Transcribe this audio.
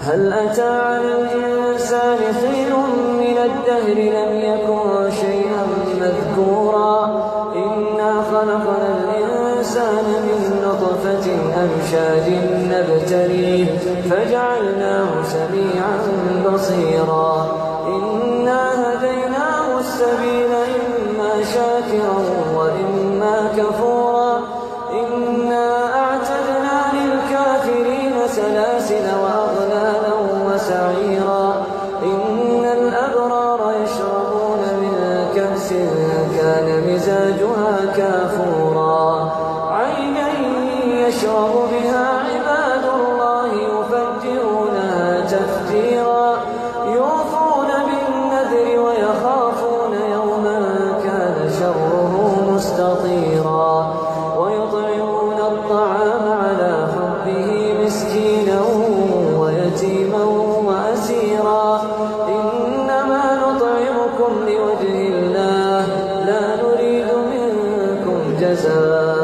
هل أتى على الإنسان حين من الدهر لم يكن شيئا مذكورا إنا خلقنا الإنسان من نطفة أمشاج نبتليه فجعلناه سميعا بصيرا إنا هديناه السبيل إما شاكرا وإما كفورا إنا أعتدنا للكافرين سلاسل وأغلالا وسعيرا إن الأبرار يشربون من كأس كان مزاجها كافورا عينا يشرب بها عباد الله يفجرونها تفجيرا يوفون بالنذر ويخافون يوما كان شره مستطيرا ويطعمون الطعام على حبه مسكينا ويتيما وأسيرا إنما نطعمكم لوجه الله لا نريد منكم جزاء